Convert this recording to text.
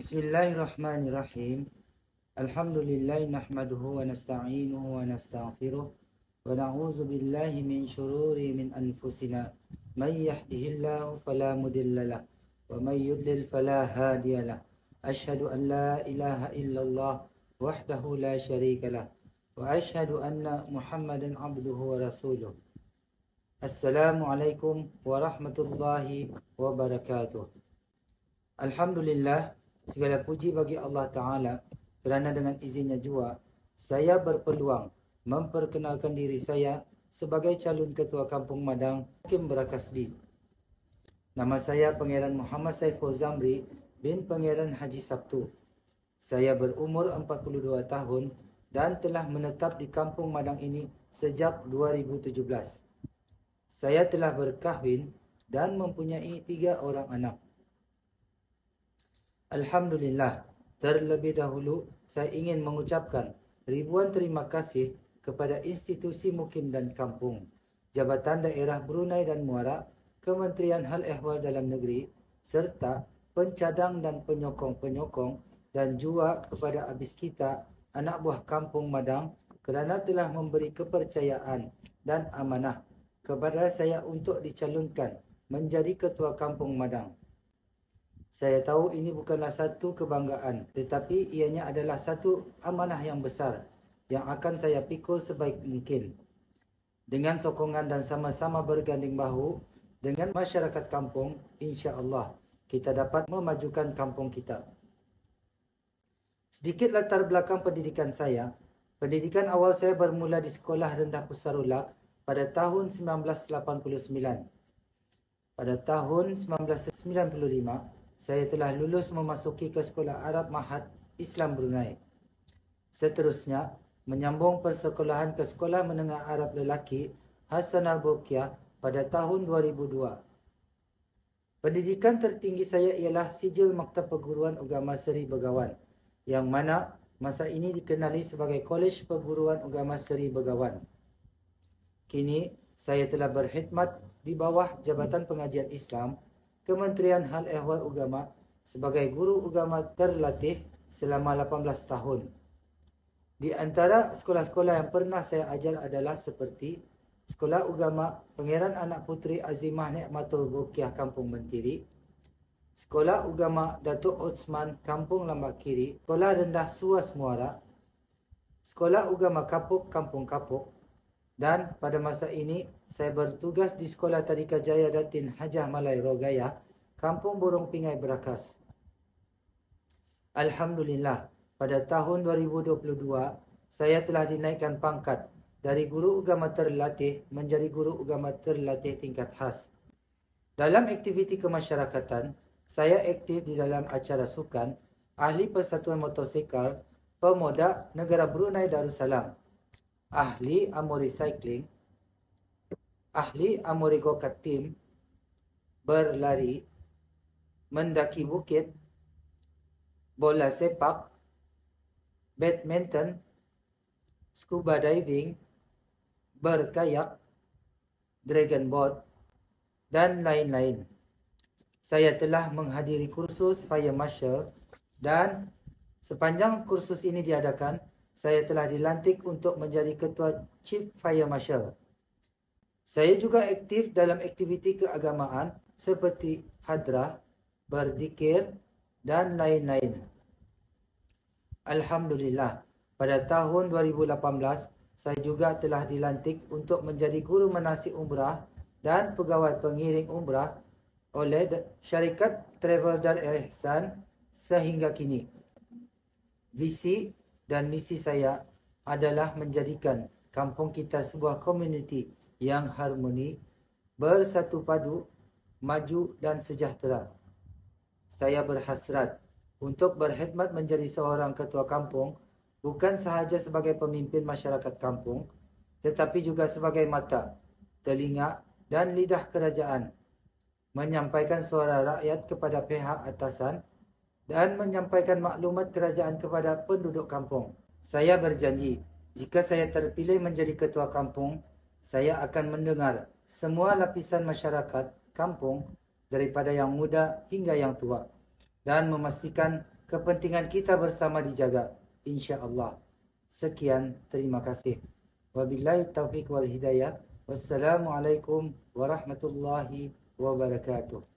Bismillahirrahmanirrahim. Alhamdulillah nahmaduhu wa nasta'inuhu wa nastaghfiruh wa na'udzu billahi min syururi min anfusina. May yahdihillahu fala mudhillalah wa may yudlil fala hadiyalah. Asyhadu an la ilaha illallah wahdahu la syarikalah wa asyhadu anna Muhammadan abduhu wa rasuluh. Assalamualaikum warahmatullahi wabarakatuh. Alhamdulillah, segala puji bagi Allah Ta'ala kerana dengan izinnya jua saya berpeluang memperkenalkan diri saya sebagai calon ketua Kampung Madang Hakim Berakasbi. Nama saya Pangeran Muhammad Saiful Zamri bin Pangeran Haji Sabtu. Saya berumur 42 tahun dan telah menetap di Kampung Madang ini sejak 2017. Saya telah berkahwin dan mempunyai 3 orang anak. Alhamdulillah, terlebih dahulu saya ingin mengucapkan ribuan terima kasih kepada institusi Mukim dan Kampung, Jabatan Daerah Brunei dan Muara, Kementerian Hal Ehwal Dalam Negeri, serta pencadang dan penyokong-penyokong, dan juga kepada abis kita, anak buah Kampung Madang, kerana telah memberi kepercayaan dan amanah kepada saya untuk dicalonkan menjadi Ketua Kampung Madang. Saya tahu ini bukanlah satu kebanggaan, tetapi ianya adalah satu amanah yang besar yang akan saya pikul sebaik mungkin. Dengan sokongan dan sama-sama berganding bahu dengan masyarakat kampung, insya-Allah kita dapat memajukan kampung kita. Sedikit latar belakang pendidikan saya. Pendidikan awal saya bermula di Sekolah Rendah Pusarulak pada tahun 1989. Pada tahun 1995, saya telah lulus memasuki ke Sekolah Arab Mahad Islam Brunei. Seterusnya, menyambung persekolahan ke Sekolah Menengah Arab Lelaki Hasan Al-Bolkiah pada tahun 2002. Pendidikan tertinggi saya ialah Sijil Maktab Perguruan Agama Seri Begawan, yang mana masa ini dikenali sebagai Kolej Perguruan Agama Seri Begawan. Kini, saya telah berkhidmat di bawah Jabatan Pengajian Islam, Kementerian Hal Ehwal Agama sebagai guru agama terlatih selama 18 tahun. Di antara sekolah-sekolah yang pernah saya ajar adalah seperti Sekolah Agama Pangeran Anak Puteri Azimah Nikmatul Bolkiah Kampung Mentiri, Sekolah Agama Datuk Osman Kampung Lambak Kiri, Sekolah Rendah Suas Muara, Sekolah Agama Kapuk Kampung Kapuk, dan pada masa ini saya bertugas di Sekolah Tadika Jaya Datin Hajah Malai Rogaya, Kampung Burung Pingai Berakas. Alhamdulillah, pada tahun 2022 saya telah dinaikkan pangkat dari guru agama terlatih menjadi guru agama terlatih tingkat khas. Dalam aktiviti kemasyarakatan, saya aktif di dalam acara sukan, ahli Persatuan Motosikal Pemuda Negara Brunei Darussalam, ahli Amori Cycling, ahli Amori Go-Kart Team, berlari, mendaki bukit, bola sepak, badminton, scuba diving, berkayak, dragon boat, dan lain-lain. Saya telah menghadiri kursus Fire Marshal dan sepanjang kursus ini diadakan, saya telah dilantik untuk menjadi Ketua Chief Fire Marshal. Saya juga aktif dalam aktiviti keagamaan seperti hadrah, berzikir, dan lain-lain. Alhamdulillah, pada tahun 2018, saya juga telah dilantik untuk menjadi guru manasik umrah dan pegawai pengiring umrah oleh syarikat Travel Dar Ihsan sehingga kini. Visi dan misi saya adalah menjadikan kampung kita sebuah komuniti yang harmoni, bersatu padu, maju dan sejahtera. Saya berhasrat untuk berkhidmat menjadi seorang ketua kampung, bukan sahaja sebagai pemimpin masyarakat kampung, tetapi juga sebagai mata, telinga dan lidah kerajaan, menyampaikan suara rakyat kepada pihak atasan dan menyampaikan maklumat kerajaan kepada penduduk kampung. Saya berjanji, jika saya terpilih menjadi ketua kampung, saya akan mendengar semua lapisan masyarakat kampung daripada yang muda hingga yang tua dan memastikan kepentingan kita bersama dijaga, insya-Allah. Sekian, terima kasih. Wabillahi taufiq wal hidayah. Wassalamualaikum warahmatullahi wabarakatuh.